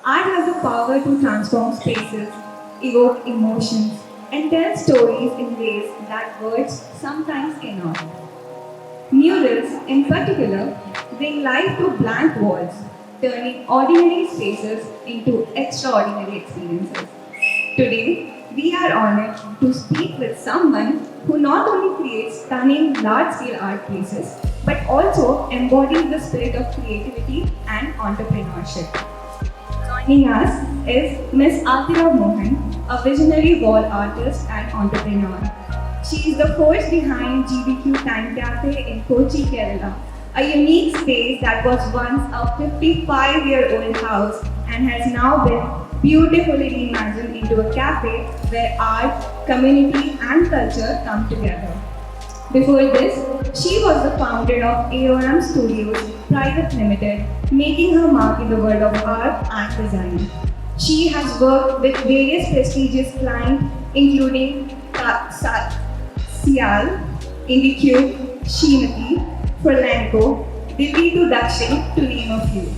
Art has the power to transform spaces, evoke emotions, and tell stories in ways that words sometimes cannot. Murals, in particular, bring life to blank walls, turning ordinary spaces into extraordinary experiences. Today, we are honored to speak with someone who not only creates stunning large-scale art pieces, but also embodies the spirit of creativity and entrepreneurship. Joining us is Ms. Aathira Mohan, a visionary wall artist and entrepreneur. She is the force behind GBQ Time Cafe in Kochi, Kerala, a unique space that was once a 55-year-old house and has now been beautifully reimagined into a cafe where art, community, and culture come together. Before this, she was the founder of AOM Studios Private Limited, making her mark in the world of art and design. She has worked with various prestigious clients including Sial, IndieCube, Srimati, Furlanco, Delhi to Dakshin, to name a few.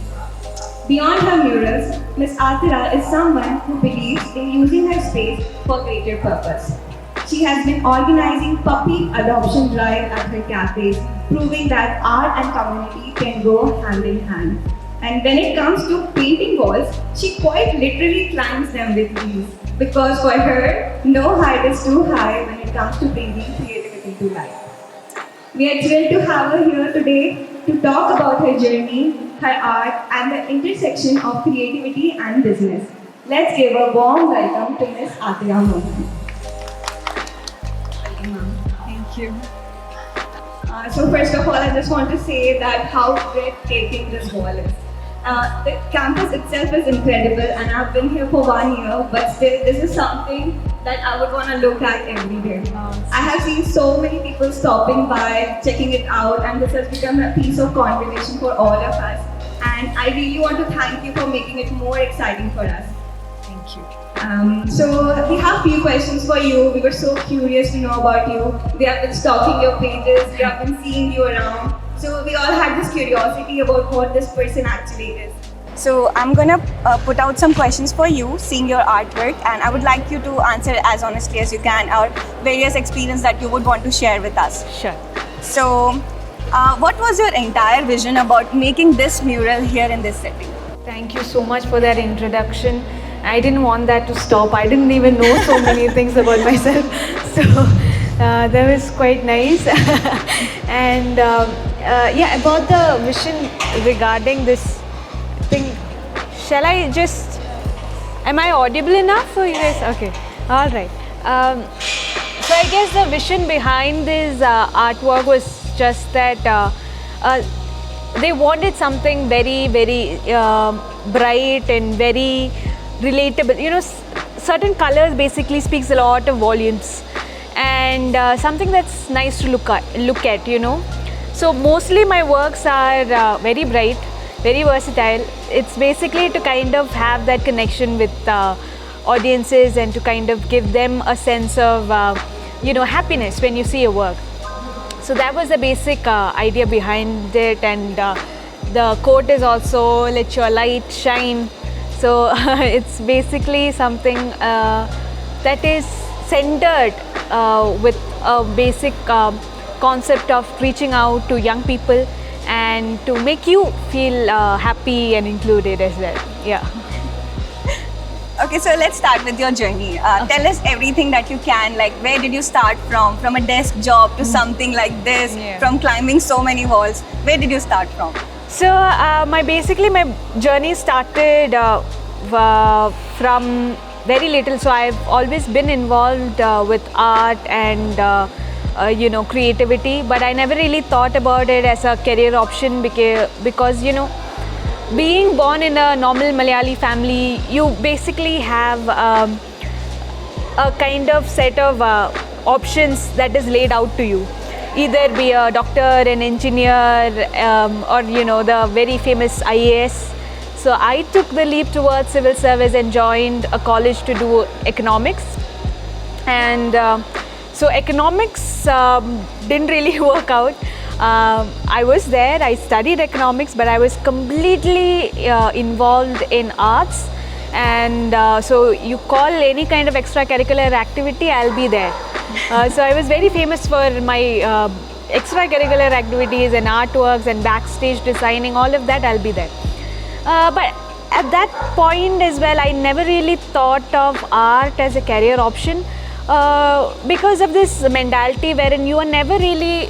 Beyond her murals, Ms. Aathira is someone who believes in using her space for greater purpose. She has been organizing puppy adoption drive at her cafes, proving that art and community can go hand in hand. And when it comes to painting walls, she quite literally climbs them with ease. Because for her, no height is too high when it comes to bringing creativity to life. We are thrilled to have her here today to talk about her journey, her art, and the intersection of creativity and business. Let's give a warm welcome to Ms. Aathira Mohan. Thank you. So first of all, I just want to say that how breathtaking this wall is. The campus itself is incredible and I've been here for 1 year, but still this is something that I would want to look at every day. I have seen so many people stopping by, checking it out, and this has become a piece of conversation for all of us. And I really want to thank you for making it more exciting for us. Thank you. So we have few questions for you. We were so curious to know about you. We have been stalking your pages, we have been seeing you around. So we all had this curiosity about what this person actually is. So I'm gonna put out some questions for you, seeing your artwork, and I would like you to answer as honestly as you can, or various experience that you would want to share with us. Sure. So, what was your entire vision about making this mural here in this setting? Thank you so much for that introduction. I didn't want that to stop. I didn't even know so many things about myself. So that was quite nice. And yeah, about the vision regarding this thing, shall I just, am I audible enough for you guys? Okay, all right. So I guess the vision behind this artwork was just that they wanted something very, very bright and very relatable. You know, certain colors basically speaks a lot of volumes, and something that's nice to look at, you know. So mostly my works are very bright, very versatile. It's basically to kind of have that connection with audiences and to kind of give them a sense of you know, happiness when you see a work. So that was the basic idea behind it, and the quote is also "let your light shine." So it's basically something that is centered with a basic concept of reaching out to young people and to make you feel happy and included as well. Yeah. Okay, so let's start with your journey. Tell us everything that you can, like where did you start from a desk job to something like this, from climbing so many walls. Where did you start from? So my journey started from very little. So I've always been involved with art and you know, creativity, but I never really thought about it as a career option because you know, being born in a normal Malayali family, you basically have a kind of set of options that is laid out to you. Either be a doctor, an engineer, or you know, the very famous IAS. So I took the leap towards civil service and joined a college to do economics. And so economics didn't really work out. I was there, I studied economics, but I was completely involved in arts. And so you call any kind of extracurricular activity, I'll be there. So I was very famous for my extracurricular activities and artworks and backstage designing, all of that, I'll be there. But at that point as well, I never really thought of art as a career option because of this mentality wherein you are never really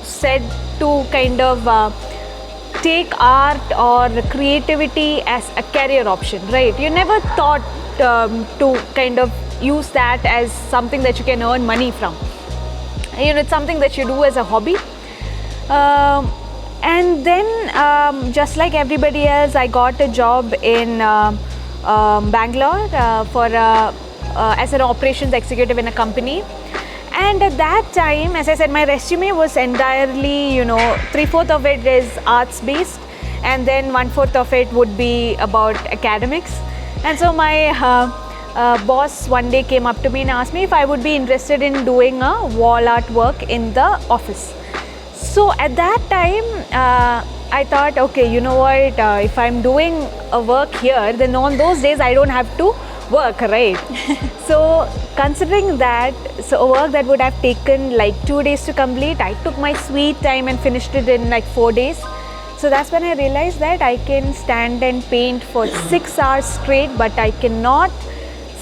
said to kind of take art or creativity as a career option, right? You never thought to kind of use that as something that you can earn money from. You know, it's something that you do as a hobby. And then just like everybody else, I got a job in Bangalore as an operations executive in a company. And at that time, as I said, my resume was entirely, 3/4 of it is arts based, and then 1/4 of it would be about academics. And so my boss one day came up to me and asked me if I would be interested in doing a wall art work in the office. So at that time, I thought, okay, you know what, if I'm doing a work here, then on those days I don't have to work, right? So considering that, so a work that would have taken like 2 days to complete, I took my sweet time and finished it in like 4 days. So that's when I realized that I can stand and paint for 6 hours straight, but I cannot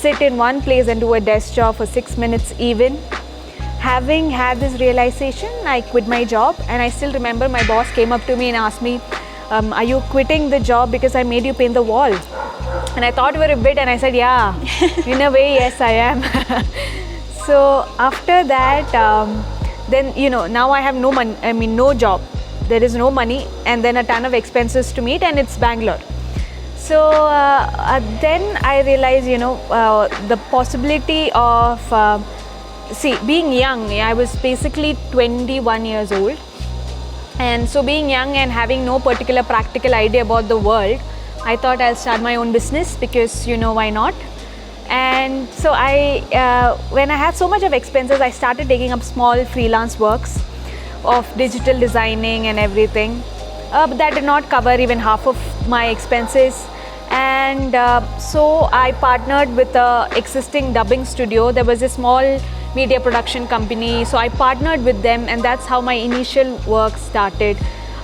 sit in one place and do a desk job for 6 minutes even. Having had this realization, I quit my job, and I still remember my boss came up to me and asked me, are you quitting the job because I made you paint the wall? And I thought for a bit and I said, yeah, in a way, yes, I am. So after that, then, now I have no money, no job. There is no money, and then a ton of expenses to meet, and it's Bangalore. So then I realized, the possibility of, being young, I was basically 21 years old. And so being young and having no particular practical idea about the world, I thought I'll start my own business because, why not? And so when I had so much of expenses, I started taking up small freelance works of digital designing and everything. But that did not cover even half of my expenses. And so I partnered with an existing dubbing studio. There was a small media production company. So I partnered with them, and that's how my initial work started.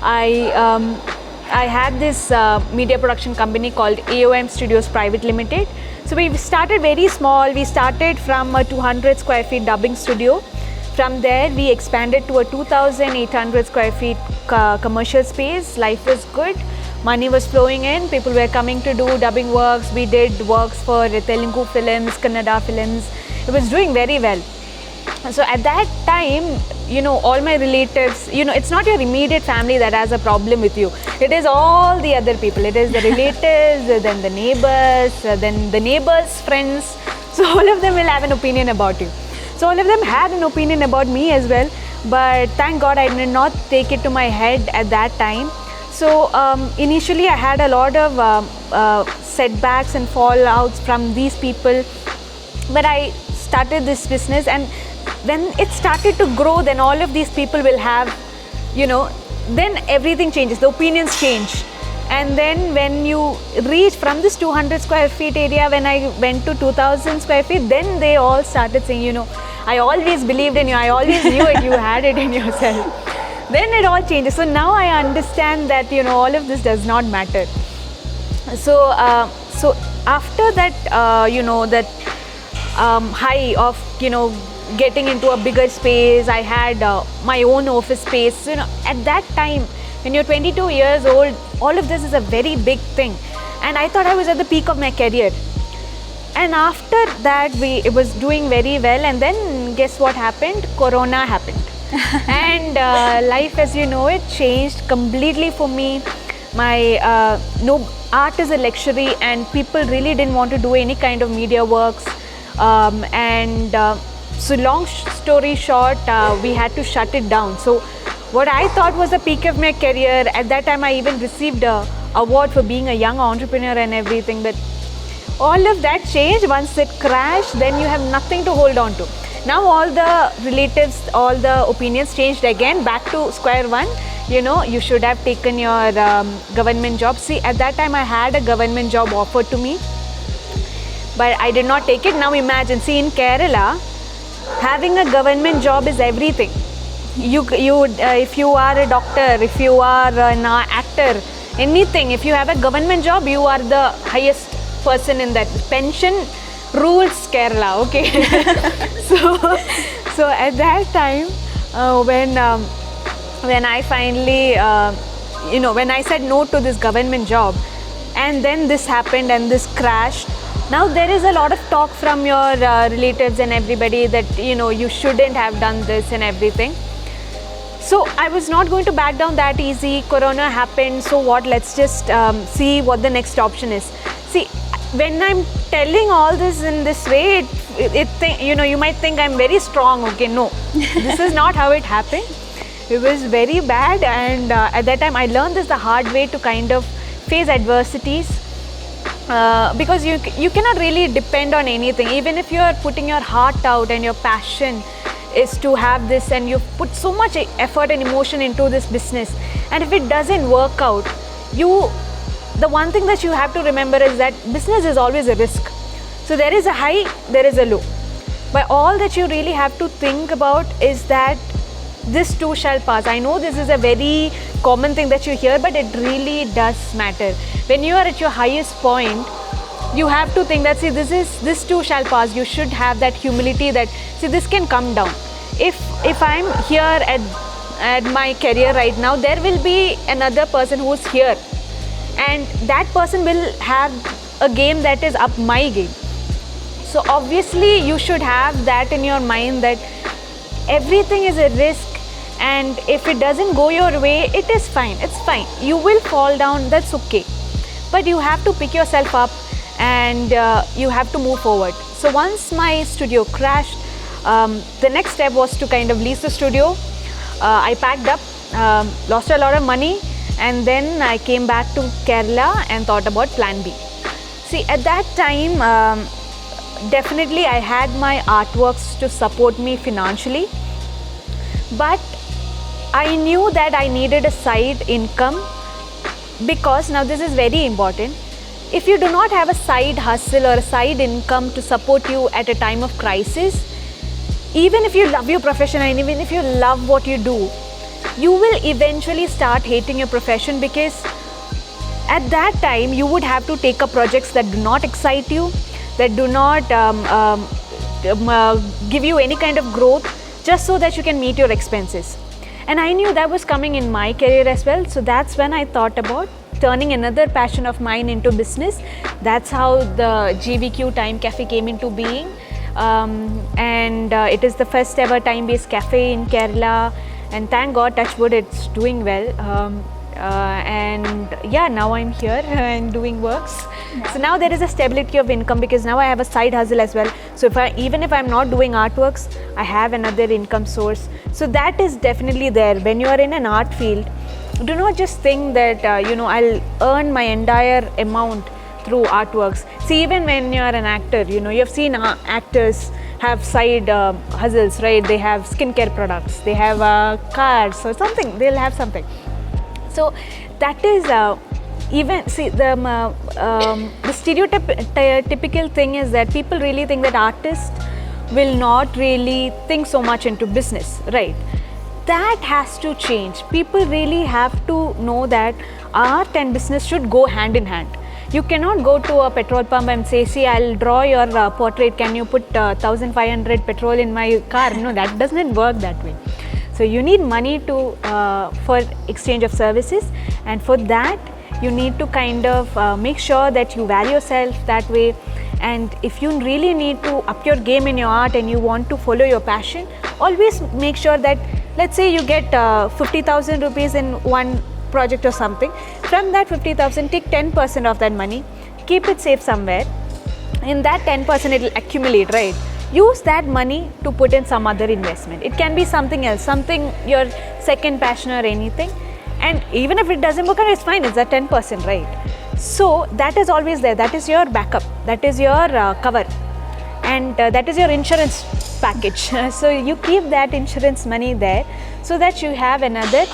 I had this media production company called AOM Studios Private Limited. So we started very small. We started from a 200 square feet dubbing studio. From there, we expanded to a 2,800 square feet commercial space. Life was good. Money was flowing in. People were coming to do dubbing works. We did works for Telugu films, Kannada films. It was doing very well. So at that time, all my relatives, it's not your immediate family that has a problem with you. It is all the other people. It is the relatives, then the neighbors, then the neighbors' friends. So all of them will have an opinion about you. So all of them had an opinion about me as well. But thank God I did not take it to my head at that time. So initially I had a lot of setbacks and fallouts from these people. But I started this business, and when it started to grow, then all of these people will have, then everything changes, the opinions change. And then when you reach from this 200 square feet area, when I went to 2,000 square feet, then they all started saying, I always believed in you, I always knew it, you had it in yourself. Then it all changes. So now I understand that, all of this does not matter. So, so after that, that high of, getting into a bigger space, I had my own office space. At that time, when you're 22 years old, all of this is a very big thing. And I thought I was at the peak of my career. And after that, it was doing very well. And then guess what happened? Corona happened. And life, as you know, it changed completely for me. My art is a luxury, and people really didn't want to do any kind of media works. So long story short, we had to shut it down. So what I thought was the peak of my career, at that time I even received an award for being a young entrepreneur and everything. But all of that changed. Once it crashed, then you have nothing to hold on to. Now all the relatives, all the opinions changed again, back to square one. You should have taken your government job. See, at that time I had a government job offered to me, but I did not take it. Now imagine, see, in Kerala, having a government job is everything. If you are a doctor, if you are an actor, anything, if you have a government job, you are the highest person in that. Pension rules Kerala, okay? so at that time, when I finally, when I said no to this government job, and then this happened and this crashed. Now there is a lot of talk from your relatives and everybody that you shouldn't have done this and everything. So I was not going to back down that easy. Corona happened, so what? Let's just see what the next option is. See, when I'm telling all this in this way, you might think I'm very strong. Okay, no, this is not how it happened. It was very bad, and at that time I learned this the hard way, to kind of face adversities. Because you cannot really depend on anything. Even if you are putting your heart out and your passion is to have this, and you've put so much effort and emotion into this business, and if it doesn't work out, the one thing that you have to remember is that business is always a risk. So there is a high, there is a low, but all that you really have to think about is that this too shall pass. I know this is a very common thing that you hear, but it really does matter. When you are at your highest point, you have to think that, see, this too shall pass. You should have that humility that, see, this can come down. If I'm here at my career right now, there will be another person who's here, and that person will have a game that is up my game. So obviously you should have that in your mind, that everything is a risk, and if it doesn't go your way, it is fine. It's fine. You will fall down, that's okay. But you have to pick yourself up, and you have to move forward. So once my studio crashed, the next step was to kind of lease the studio. I packed up, lost a lot of money, and then I came back to Kerala and thought about plan B. See, at that time, definitely I had my artworks to support me financially, but I knew that I needed a side income, because now this is very important. If you do not have a side hustle or a side income to support you at a time of crisis, even if you love your profession and even if you love what you do, you will eventually start hating your profession, because at that time you would have to take up projects that do not excite you, that do not give you any kind of growth, just so that you can meet your expenses. And I knew that was coming in my career as well. So that's when I thought about turning another passion of mine into business. That's how the GVQ Time Cafe came into being. And it is the first ever time-based cafe in Kerala. And thank God, touch wood, it's doing well. And yeah, now I'm here and doing works. So now there is a stability of income, because now I have a side hustle as well. So even if I'm not doing artworks, I have another income source. So that is definitely there. When you are in an art field, do not just think that I'll earn my entire amount through artworks. See, even when you are an actor, you have seen actors have side hustles, right? They have skincare products, they have cars or something, they'll have something. So that is even, see, the stereotypical thing is that people really think that artists will not really think so much into business, right? That has to change. People really have to know that art and business should go hand in hand. You cannot go to a petrol pump and say, see, I'll draw your portrait, can you put 1500 petrol in my car? No, that doesn't work that way. So you need money for exchange of services, and for that you need to kind of make sure that you value yourself that way. And if you really need to up your game in your art and you want to follow your passion, always make sure that, let's say you get 50,000 rupees in one project or something. From that 50,000, take 10% of that money, keep it safe somewhere. In that 10% it will accumulate, right? Use that money to put in some other investment. It can be something else, something your second passion or anything. And even if it doesn't work out, it's fine, it's at 10%, right? So that is always there. That is your backup. That is your cover. And that is your insurance package. So you keep that insurance money there so that you have another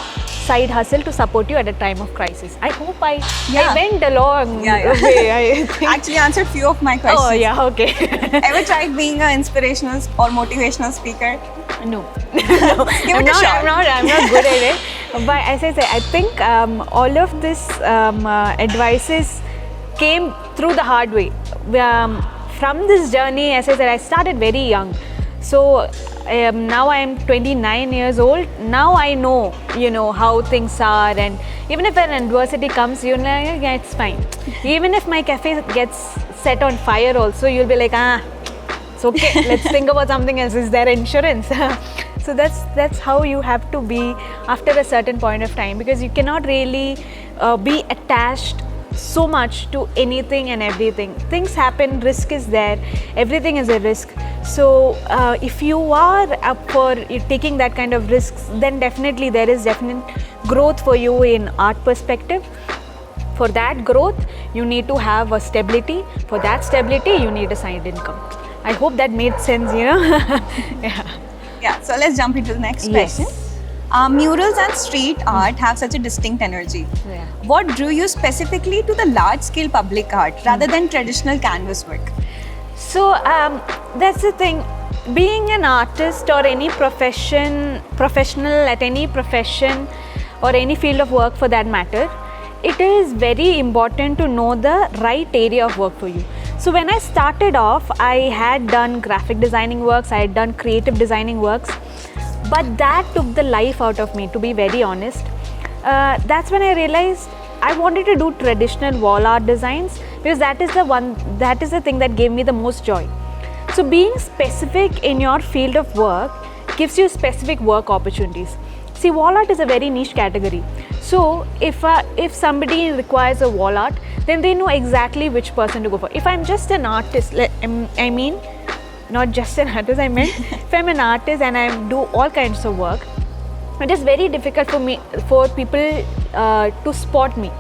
side hustle to support you at a time of crisis. I hope I went a long way. I think. Actually answered few of my questions. Oh yeah, okay. Ever tried being an inspirational or motivational speaker? No. Give it a shot. I'm not good at it. But as I say, I think all of this advices came through the hard way. From this journey, as I said, I started very young. So now I am 29 years old. Now I know, how things are, and even if an adversity comes, you're like, yeah, it's fine. Even if my cafe gets set on fire also, you'll be like, it's okay, let's think about something else. Is there insurance? So that's how you have to be after a certain point of time, because you cannot really be attached so much to anything and everything. Things happen, risk is there, everything is a risk. So if you are up for taking that kind of risks, then definitely there is definite growth for you in art perspective. For that growth, you need to have a stability. For that stability, you need a side income. I hope that made sense, Yeah, so let's jump into the next Yes. question. Murals and street art have such a distinct energy. Yeah. What drew you specifically to the large-scale public art rather than traditional canvas work? So that's the thing. Being an artist or any professional at any profession or any field of work for that matter, it is very important to know the right area of work for you. So when I started off, I had done graphic designing works, I had done creative designing works, but that took the life out of me, to be very honest. That's when I realized I wanted to do traditional wall art designs, because that is the thing that gave me the most joy. So being specific in your field of work gives you specific work opportunities. See, wall art is a very niche category. So if somebody requires a wall art, then they know exactly which person to go for. If I'm just an artist, not just an artist, I meant if I'm an artist and I do all kinds of work, it is very difficult for people to spot me,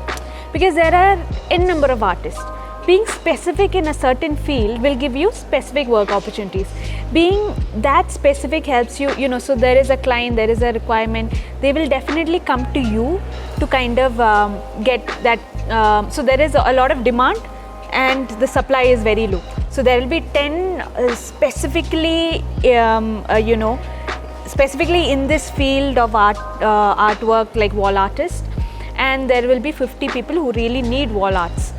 because there are n number of artists. Being specific in a certain field will give you specific work opportunities. Being that specific helps you, so there is a client, there is a requirement, they will definitely come to you to kind of get that. So there is a lot of demand and the supply is very low. So there will be 10 specifically, specifically in this field of artwork, like wall artists, and there will be 50 people who really need wall arts.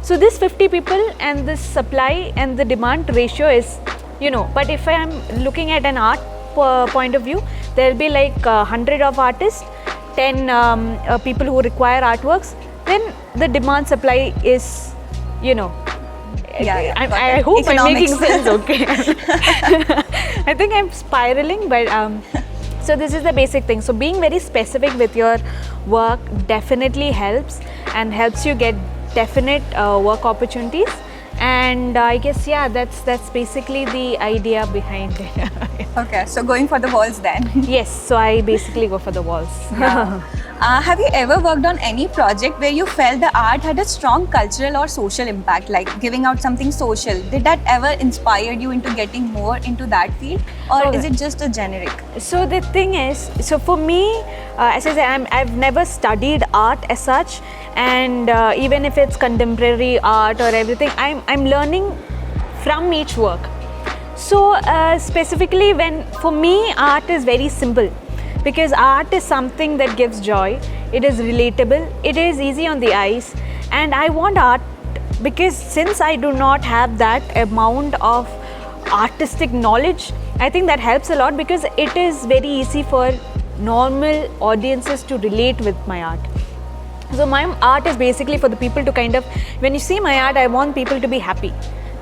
So this 50 people and this supply and the demand ratio is, but if I am looking at an art point of view, there will be like 100 of artists, 10 people who require artworks, then the demand supply is, I hope I'm making sense, okay. I think I'm spiraling, but so this is the basic thing. So being very specific with your work definitely helps and helps you get definite work opportunities. And I guess, that's basically the idea behind it. Okay, so going for the walls then. Yes, so I basically go for the walls. Yeah. Have you ever worked on any project where you felt the art had a strong cultural or social impact, like giving out something social? Did that ever inspire you into getting more into that field, or is it just a generic? So the thing is, so for me, as I say, I've never studied art as such, and even if it's contemporary art or everything, I'm learning from each work. So specifically, for me, art is very simple, because art is something that gives joy. It is relatable, it is easy on the eyes, and I want art because since I do not have that amount of artistic knowledge, I think that helps a lot, because it is very easy for normal audiences to relate with my art. So my art is basically for the people to kind of, when you see my art, I want people to be happy,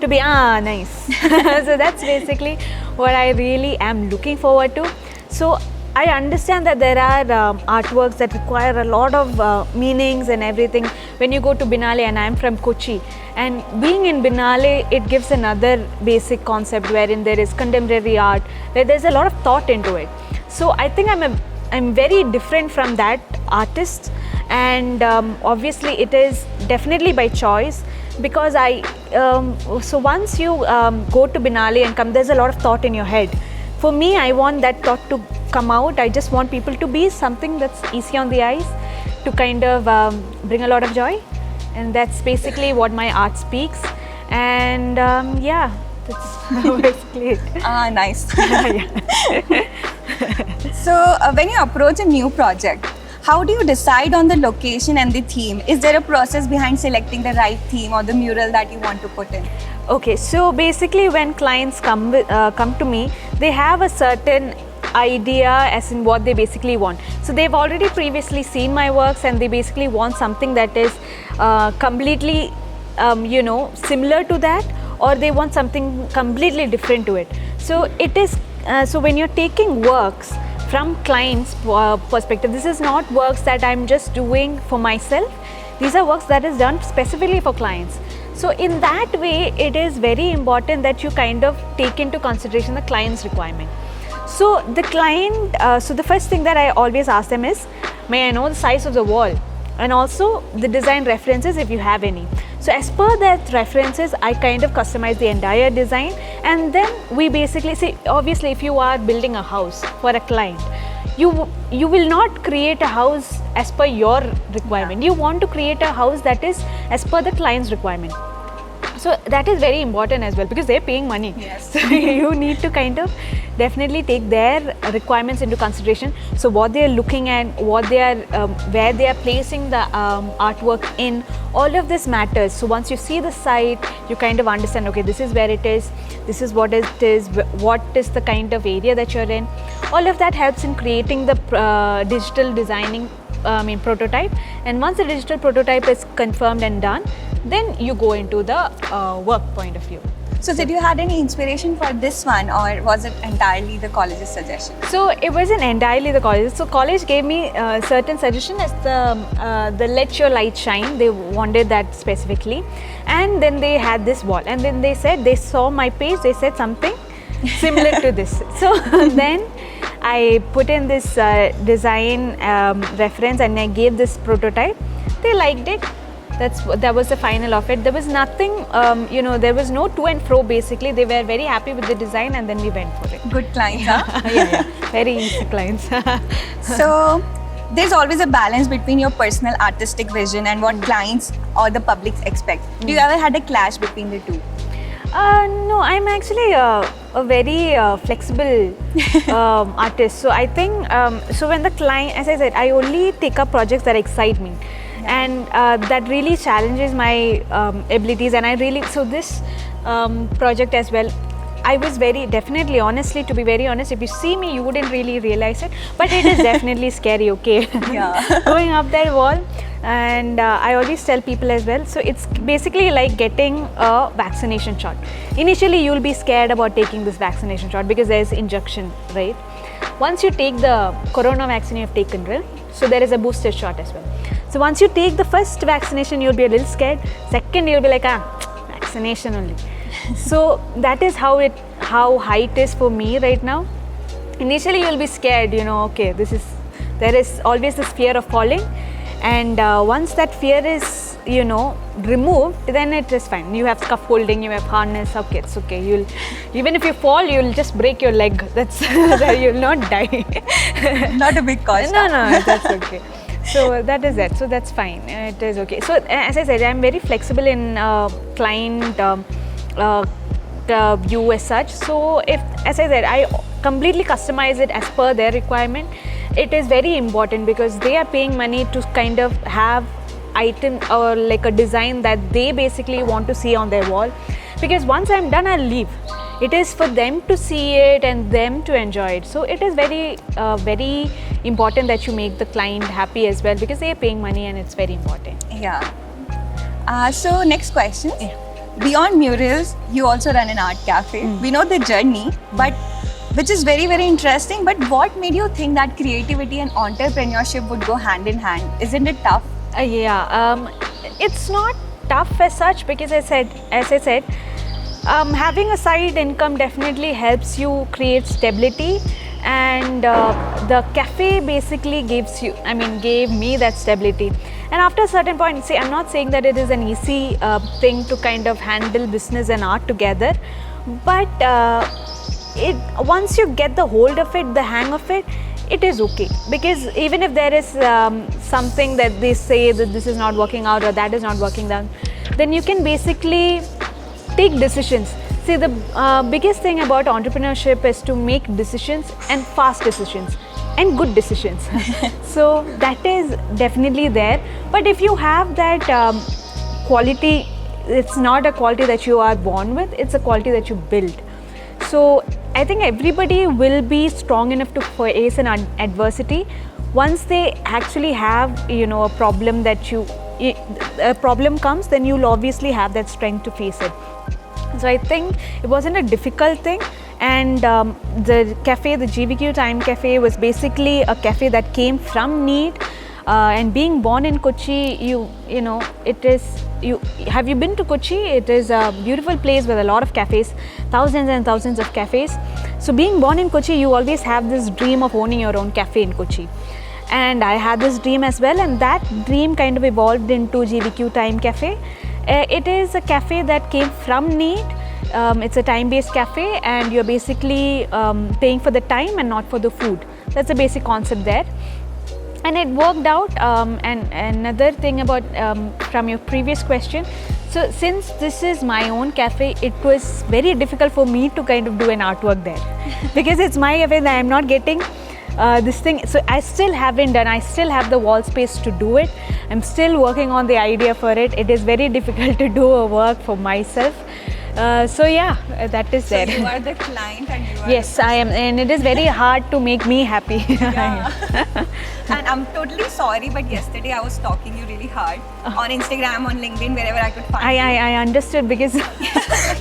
to be nice. So that's basically what I really am looking forward to. So I understand that there are artworks that require a lot of meanings and everything. When you go to Binale, and I'm from Kochi, and being in Binale, it gives another basic concept wherein there is contemporary art, where there's a lot of thought into it. So I think I'm very different from that artist, and obviously it is definitely by choice, because so once you go to Binale and come, there's a lot of thought in your head. for me, I want that thought to come out. I just want people to be something that's easy on the eyes, to kind of bring a lot of joy, and that's basically what my art speaks. And yeah, that's basically it. Ah, nice. Yeah. So, when you approach a new project, how do you decide on the location and the theme? Is there a process behind selecting the right theme or the mural that you want to put in? Okay, so basically when clients come to me, they have a certain idea as in what they basically want. So they've already previously seen my works and they basically want something that is completely similar to that, or they want something completely different to it. So it is so when you're taking works from clients' perspective, this is not works that I'm just doing for myself. These are works that is done specifically for clients. So in that way, it is very important that you kind of take into consideration the client's requirement. So the client, so the first thing that I always ask them is, may I know the size of the wall? And also the design references if you have any. So as per that references, I kind of customize the entire design, and then we basically see, obviously if you are building a house for a client, you will not create a house as per your requirement. You want to create a house that is as per the client's requirement. So that is very important as well, because they're paying money. Yes. So you need to kind of definitely take their requirements into consideration. So what they are looking at, what they are, where they are placing the artwork in, all of this matters. So once you see the site, you kind of understand, okay, this is where it is, this is what it is, what is the kind of area that you're in. All of that helps in creating the digital designing prototype. And once the digital prototype is confirmed and done, then you go into the work point of view. So did you had any inspiration for this one, or was it entirely the college's suggestion? So it wasn't entirely the college. So college gave me certain suggestion as the Let Your Light Shine. They wanted that specifically, and then they had this wall, and then they said they saw my page. They said something similar to this. So then I put in this design reference, and I gave this prototype. They liked it. That was the final of it. There was nothing, there was no to and fro basically. They were very happy with the design, and then we went for it. Good clients, huh? Yeah, very easy clients. So there's always a balance between your personal artistic vision and what clients or the public expect. Do you ever had a clash between the two? No, I'm actually a very flexible artist. So I think, so when the client, as I said, I only take up projects that excite me. And that really challenges my abilities, and I really, so this project as well, I was very definitely, honestly, to be very honest, if you see me, you wouldn't really realize it, but it is definitely scary, okay? Yeah. Going up that wall, and I always tell people as well, so it's basically like getting a vaccination shot. Initially, you'll be scared about taking this vaccination shot because there's injection, right? Once you take the corona vaccine, you have taken, right? So there is a booster shot as well. So once you take the first vaccination, you'll be a little scared. Second, you'll be like, vaccination only. So that is how high it is for me right now. Initially, you'll be scared, okay, there is always this fear of falling. And once that fear is, removed, then it is fine. You have scaffolding, you have harness, okay, it's okay. Even if you fall, you'll just break your leg. That's you'll not die. Not a big cost. No, that's okay. So that is it. So that's fine. It is okay. So as I said, I'm very flexible in client view as such. So if, as I said, I completely customize it as per their requirement. It is very important because they are paying money to kind of have item or like a design that they basically want to see on their wall. Because once I'm done, I'll leave. It is for them to see it and them to enjoy it. So it is very, very important that you make the client happy as well, because they are paying money and it's very important. Yeah. So next question. Yeah. Beyond murals, you also run an art cafe. We know the journey, but which is very, very interesting. But what made you think that creativity and entrepreneurship would go hand in hand? Isn't it tough? It's not tough as such, because as I said, having a side income definitely helps you create stability, and the cafe basically gave me that stability. And after a certain point, see, I'm not saying that it is an easy thing to kind of handle business and art together, but once you get the hold of it, the hang of it, it is okay. Because even if there is something that they say that this is not working out or that is not working out, then you can basically take decisions. See, the biggest thing about entrepreneurship is to make decisions, and fast decisions and good decisions. So that is definitely there. But if you have that quality, it's not a quality that you are born with, it's a quality that you build. So I think everybody will be strong enough to face an adversity once they actually have, you know, a problem that a problem comes, then you'll obviously have that strength to face it. So I think it wasn't a difficult thing, and the cafe, the GVQ Time Cafe, was basically a cafe that came from need. And being born in Kochi, you know, it is, have you been to Kochi? It is a beautiful place with a lot of cafes, thousands and thousands of cafes. So being born in Kochi, you always have this dream of owning your own cafe in Kochi. And I had this dream as well, and that dream kind of evolved into GVQ Time Cafe. It is a cafe that came from need. It's a time-based cafe, and you're basically paying for the time and not for the food. That's the basic concept there. And it worked out. And another thing about from your previous question, so since this is my own cafe, it was very difficult for me to kind of do an artwork there because it's my cafe that I'm not getting this thing. So I still haven't done, I still have the wall space to do it. I'm still working on the idea for it. It is very difficult to do a work for myself. So yeah, that is there. So you are the client and you are Yes, I am, and it is very hard to make me happy. Yeah. And I'm totally sorry, but yesterday I was stalking you really hard on Instagram, on LinkedIn, wherever I could find you. I understood because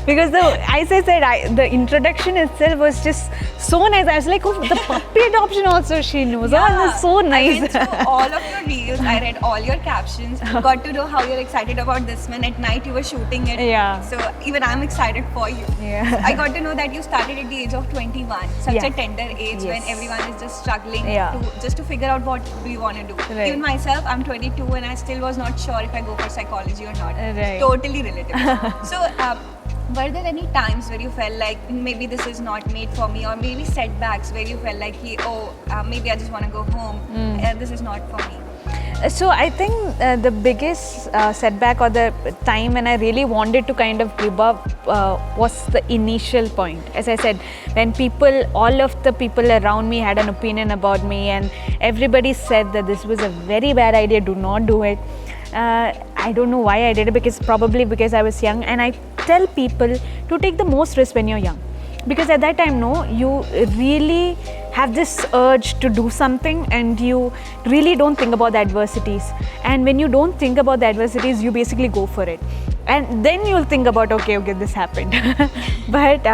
because the introduction itself was just so nice. I was like, oh, the puppy adoption also she knows. Yeah. Oh, that's so nice. I went through all of your reels. I read all your captions. Got to know how you're excited about this one. At night you were shooting it. Yeah. So even I'm excited for you. Yeah. I got to know that you started at the age of 21. Such Yeah. a tender age when Yes. everyone is just struggling Yeah. to figure out what do you want to do. Right. Even myself, I'm 22 and I still was not sure if I go for psychology or not. Right. Totally relatable. So were there any times where you felt like maybe this is not made for me, or maybe setbacks where you felt like, maybe I just want to go home, this is not for me? So I think the biggest setback or the time when I really wanted to kind of give up was the initial point. As I said, when all of the people around me had an opinion about me, and everybody said that this was a very bad idea, do not do it. I don't know why I did it, probably because I was young, and I tell people to take the most risk when you're young. Because at that time, you really have this urge to do something and you really don't think about the adversities. And when you don't think about the adversities, you basically go for it. And then you'll think about, okay, this happened. But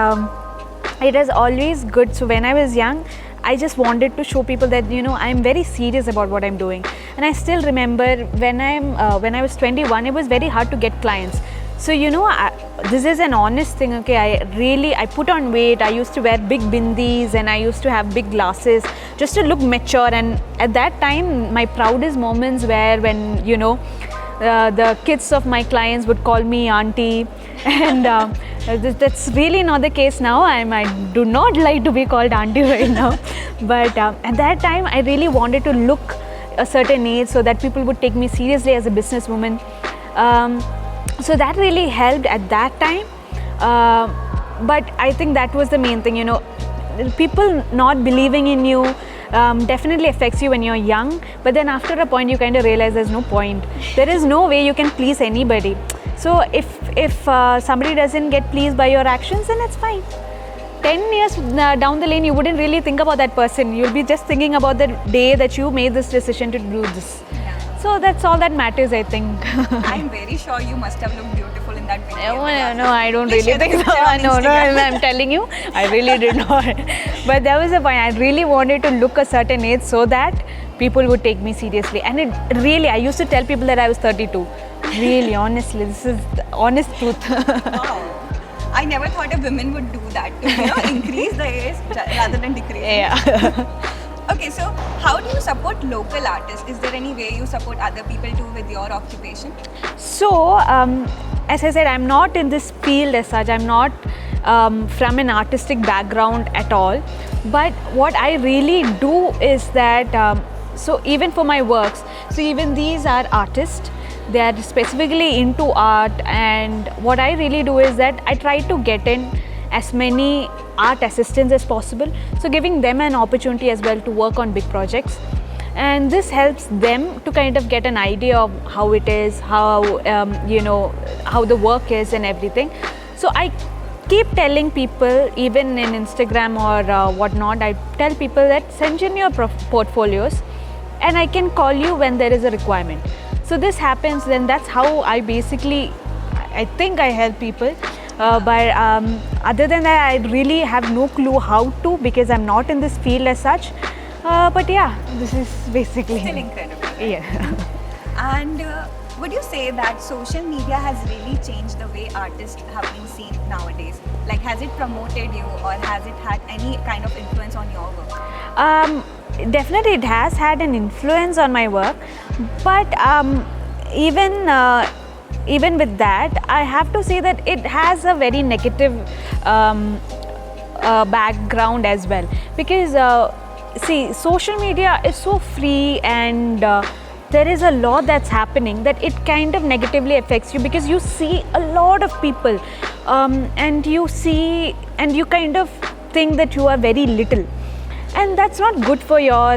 it is always good. So when I was young, I just wanted to show people that, I'm very serious about what I'm doing. And I still remember when I was 21, it was very hard to get clients. So, this is an honest thing, okay, I put on weight. I used to wear big bindis and I used to have big glasses just to look mature. And at that time, my proudest moments were when, the kids of my clients would call me auntie. And that's really not the case now. I do not like to be called auntie right now. But at that time, I really wanted to look a certain age so that people would take me seriously as a businesswoman. So that really helped at that time, but I think that was the main thing, people not believing in you definitely affects you when you're young, but then after a point you kind of realize there's no point. There is no way you can please anybody. So if somebody doesn't get pleased by your actions, then it's fine. 10 years down the lane, you wouldn't really think about that person. You'll be just thinking about the day that you made this decision to do this. So that's all that matters, I think. I'm very sure you must have looked beautiful in that video. No, I don't really think so. No, I'm telling you, I really did not. But there was a point, I really wanted to look a certain age so that people would take me seriously. And I used to tell people that I was 32. Really, honestly, this is the honest truth. Wow. I never thought a woman would do that, to increase the age rather than decrease. Yeah. Okay, so how do you support local artists? Is there any way you support other people too with your occupation? So, as I said, I'm not in this field as such. I'm not from an artistic background at all. But what I really do is that, so even for my works, so even these are artists. They are specifically into art, and what I really do is that I try to get in as many art assistants as possible, so giving them an opportunity as well to work on big projects. And this helps them to kind of get an idea of how it is, how how the work is and everything. So I keep telling people, even in Instagram or whatnot, I tell people that send in your portfolios and I can call you when there is a requirement. So this happens, then that's how I basically, I think I help people. But other than that, I really have no clue how to, because I'm not in this field as such. But yeah, this is basically Still incredible. Yeah. And would you say that social media has really changed the way artists have been seen nowadays? Like, has it promoted you, or has it had any kind of influence on your work? Definitely it has had an influence on my work, but even with that, I have to say that it has a very negative background as well, because see, social media is so free, and there is a lot that's happening that it kind of negatively affects you, because you see a lot of people and you see and you kind of think that you are very little, and that's not good for your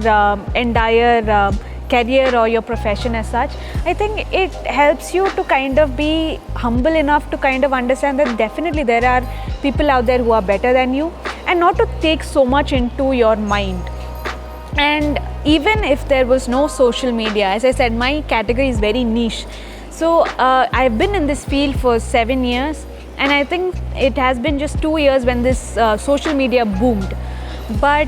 entire career or your profession as such. I think it helps you to kind of be humble enough to kind of understand that definitely there are people out there who are better than you, and not to take so much into your mind. And even if there was no social media, as I said, my category is very niche. So I've been in this field for 7 years, and I think it has been just 2 years when this social media boomed. But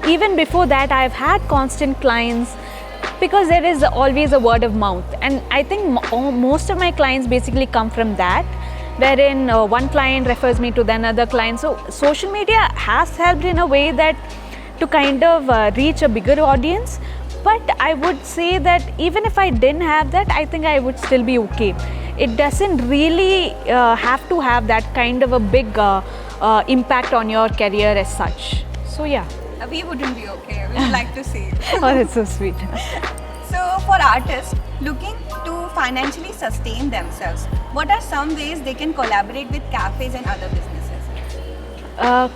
even before that, I've had constant clients, because there is always a word of mouth. And I think most of my clients basically come from that, wherein one client refers me to the another client. So social media has helped in a way that to kind of reach a bigger audience. But I would say that even if I didn't have that, I think I would still be okay. It doesn't really have to have that kind of a big impact on your career as such. So yeah. We wouldn't be okay. We would like to see. Oh, that's so sweet. So for artists looking to financially sustain themselves, what are some ways they can collaborate with cafes and other businesses?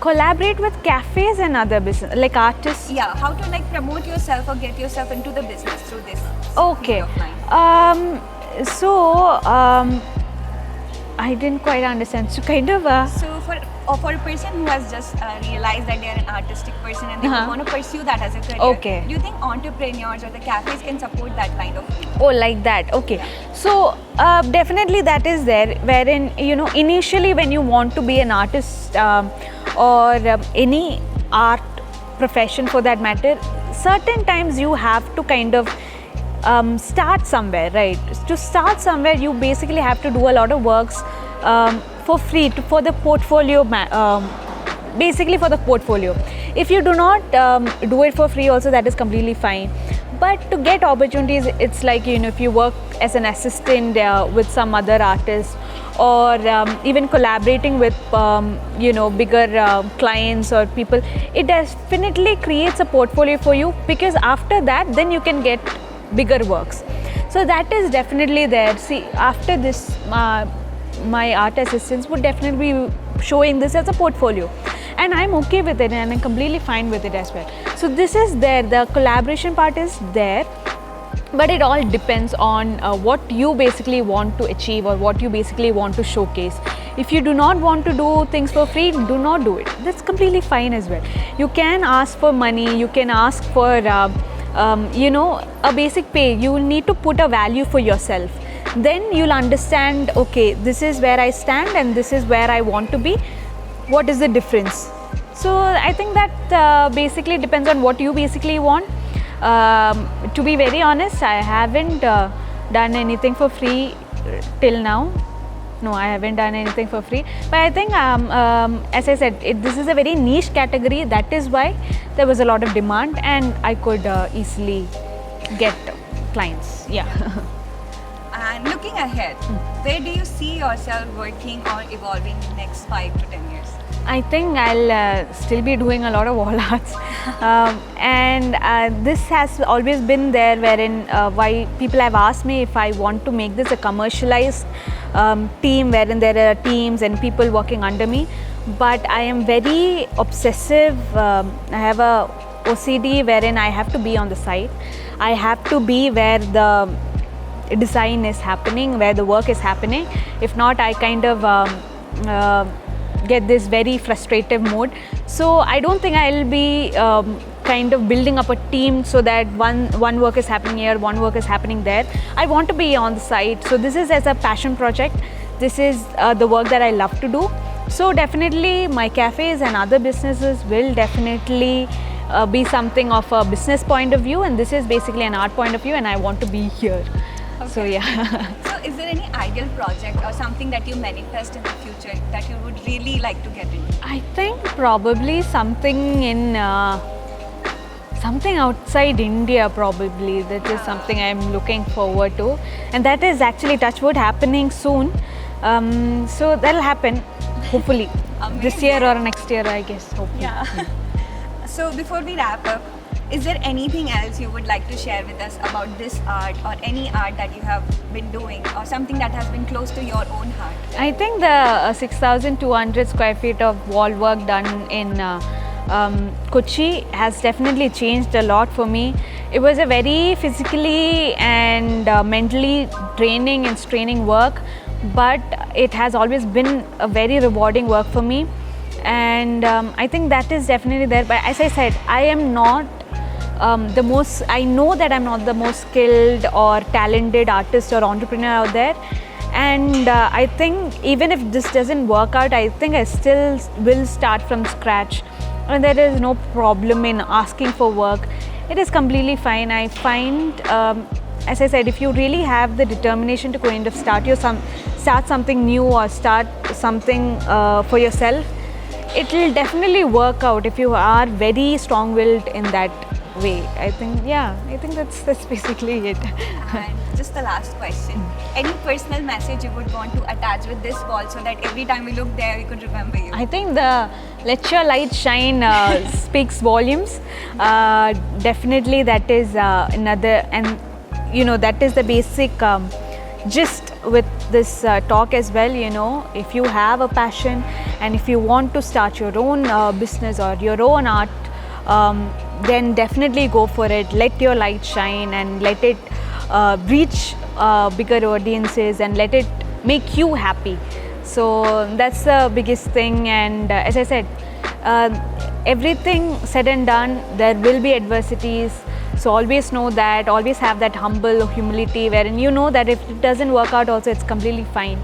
Collaborate with cafes and other business, like artists. Yeah, how to like promote yourself or get yourself into the business through this Okay. field of mine? I didn't quite understand. So kind of. So for a person who has just realized that they are an artistic person and they would want to pursue that as a career, Okay. do you think entrepreneurs or the cafes can support that kind of field? Oh, like that. Okay. So definitely that is there, wherein initially when you want to be an artist or any art profession for that matter, certain times you have to kind of start somewhere, right? To start somewhere, you basically have to do a lot of works for free for the portfolio, basically for the portfolio. If you do not do it for free also, that is completely fine. But to get opportunities, it's like, if you work as an assistant with some other artist, or even collaborating with bigger clients or people, it definitely creates a portfolio for you, because after that then you can get bigger works. So that is definitely there. See, after this my art assistants would definitely be showing this as a portfolio, and I'm okay with it, and I'm completely fine with it as well. So this is there, the collaboration part is there, but it all depends on what you basically want to achieve or what you basically want to showcase. If you do not want to do things for free, do not do it. That's completely fine as well. You can ask for money, you can ask for a basic pay. You will need to put a value for yourself. Then you'll understand, okay, this is where I stand and this is where I want to be. What is the difference? So I think that basically depends on what you basically want. To be very honest, I haven't done anything for free till now. No, I haven't done anything for free. But I think, as I said, this is a very niche category. That is why there was a lot of demand, and I could easily get clients. Yeah. And looking looking ahead, where do you see yourself working or evolving in the next 5 to 10 years? I think I'll still be doing a lot of wall arts, and this has always been there. Wherein why people have asked me if I want to make this a commercialized team, wherein there are teams and people working under me. But I am very obsessive. I have a OCD wherein I have to be on the site. I have to be where the design is happening, where the work is happening. If not, I kind of get this very frustrative mode. So I don't think I'll be kind of building up a team so that one work is happening here, one work is happening there. I want to be on the site. So this is as a passion project. This is the work that I love to do. So definitely my cafes and other businesses will definitely be something of a business point of view, and this is basically an art point of view, and I want to be here. Okay. So yeah. So is there any ideal project or something that you manifest in the future that you would really like to get into? I think probably something in something outside India, probably. That is something I'm looking forward to, and that is actually, touch wood, happening soon. So that'll happen, hopefully, this year or next year, I guess. Hopefully. Yeah. So before we wrap up, is there anything else you would like to share with us about this art or any art that you have been doing or something that has been close to your own heart? I think the 6,200 square feet of wall work done in Kochi has definitely changed a lot for me. It was a very physically and mentally draining and straining work, but it has always been a very rewarding work for me. And I think that is definitely there. But as I said, I am not I know that I'm not the most skilled or talented artist or entrepreneur out there. And I think even if this doesn't work out, I think I still will start from scratch. And there is no problem in asking for work. It is completely fine. I find, as I said, if you really have the determination to kind of start something new or start something for yourself, it will definitely work out if you are very strong-willed in that way. I think that's basically it. And just the last question. Any personal message you would want to attach with this wall so that every time we look there, we could remember you? I think the "Let Your Light Shine" speaks volumes. Definitely, that is another, and that is the basic gist with this talk as well. If you have a passion and if you want to start your own business or your own art, then definitely go for it. Let your light shine and let it reach bigger audiences and let it make you happy. So that's the biggest thing. And as I said, everything said and done, there will be adversities. So always know that, always have that humble humility wherein you know that if it doesn't work out also, it's completely fine.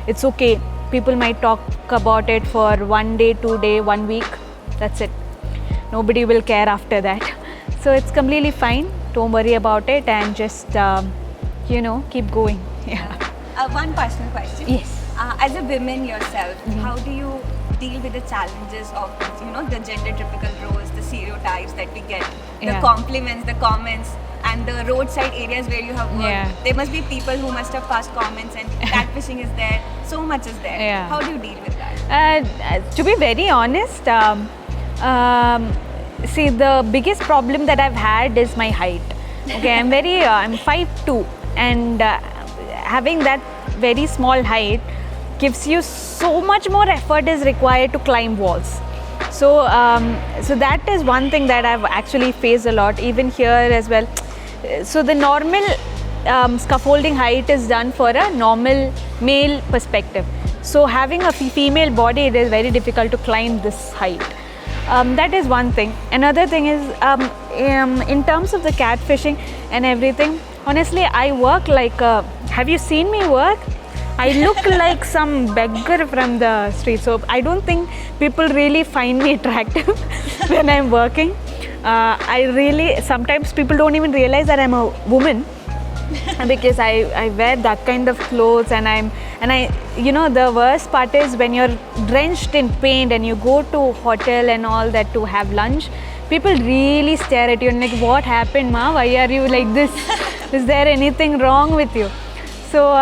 It's okay. People might talk about it for 1 day, 2 days, 1 week. That's it. Nobody will care after that. So it's completely fine. Don't worry about it and just, keep going. Yeah. One personal question. Yes. As a woman yourself, how do you deal with the challenges of, the gender typical roles, the stereotypes that we get, the compliments, the comments, and the roadside areas where you have worked? Yeah. There must be people who must have passed comments and catfishing is there, so much is there. Yeah. How do you deal with that? To be very honest, see, the biggest problem that I've had is my height. Okay, I'm 5'2", and having that very small height gives you so much more effort is required to climb walls. So that is one thing that I've actually faced a lot, even here as well. So the normal scaffolding height is done for a normal male perspective. So having a female body, it is very difficult to climb this height. That is one thing. Another thing is, in terms of the catfishing and everything, honestly, I work like have you seen me work? I look like some beggar from the street. So I don't think people really find me attractive when I'm working. Sometimes people don't even realize that I'm a woman because I wear that kind of clothes, and the worst part is when you're drenched in paint and you go to hotel and all that to have lunch, people really stare at you and like, what happened, ma? Why are you like this? Is there anything wrong with you? So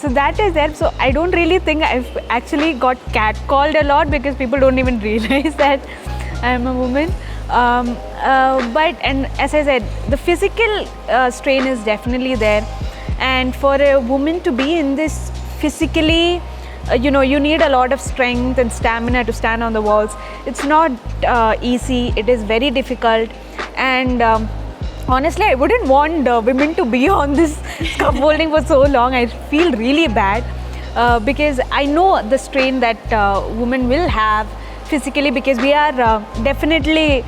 that is there. So I don't really think I've actually got catcalled a lot because people don't even realize that I'm a woman. But and as I said, the physical strain is definitely there, and for a woman to be in this physically, you need a lot of strength and stamina to stand on the walls. It's not easy. It is very difficult, and honestly, I wouldn't want women to be on this scaffolding for so long. I feel really bad because I know the strain that women will have physically, because we are definitely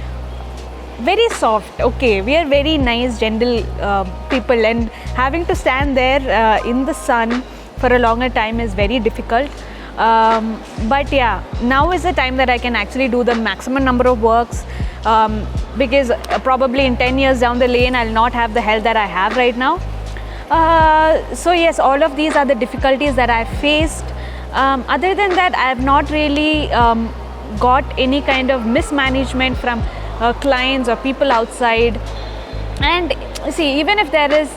very soft. Okay, we are very nice, gentle people, and having to stand there in the sun for a longer time is very difficult. But yeah, now is the time that I can actually do the maximum number of works, because probably in 10 years down the lane I'll not have the health that I have right now. So yes, all of these are the difficulties that I've faced. Other than that, I have not really got any kind of mismanagement from clients or people outside. And see, even if there is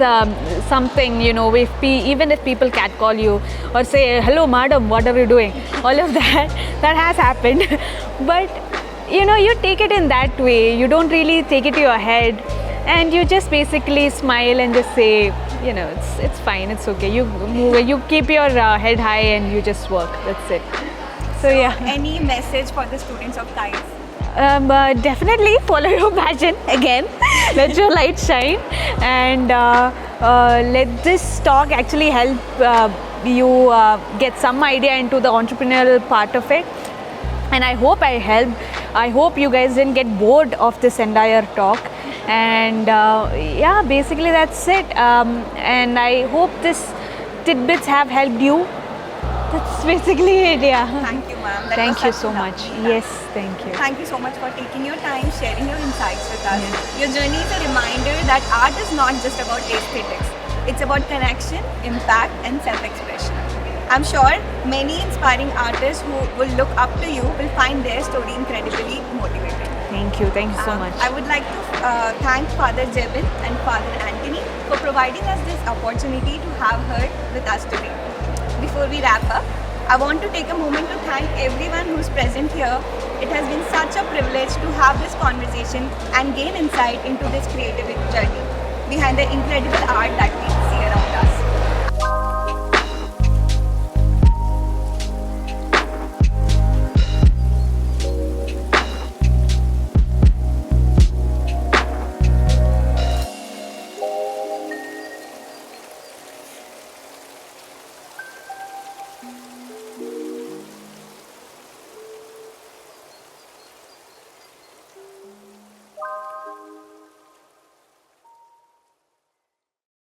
something, even if people catcall you or say, hello madam, what are you doing, all of that has happened. But you take it in that way. You don't really take it to your head, and you just basically smile and just say, it's fine, it's okay. You keep your head high and you just work. That's it. So yeah. Any message for the students of CAIAS? Definitely follow your passion again. Let your light shine, and let this talk actually help you get some idea into the entrepreneurial part of it. And I hope I helped. I hope you guys didn't get bored of this entire talk. And yeah, basically that's it. And I hope this tidbits have helped you. That's basically it, yeah. Thank you, ma'am. That Thank was you such so a much. lovely Yes, time. thank you. Thank you so much for taking your time, sharing your insights with us. Your journey is a reminder that art is not just about aesthetics. It's about connection, impact, and self-expression. I'm sure many inspiring artists who will look up to you will find their story incredibly motivating. Thank you so much. I would like to thank Father Jebin and Father Antony for providing us this opportunity to have her with us today. Before we wrap up, I want to take a moment to thank everyone who's present here. It has been such a privilege to have this conversation and gain insight into this creative journey behind the incredible art that we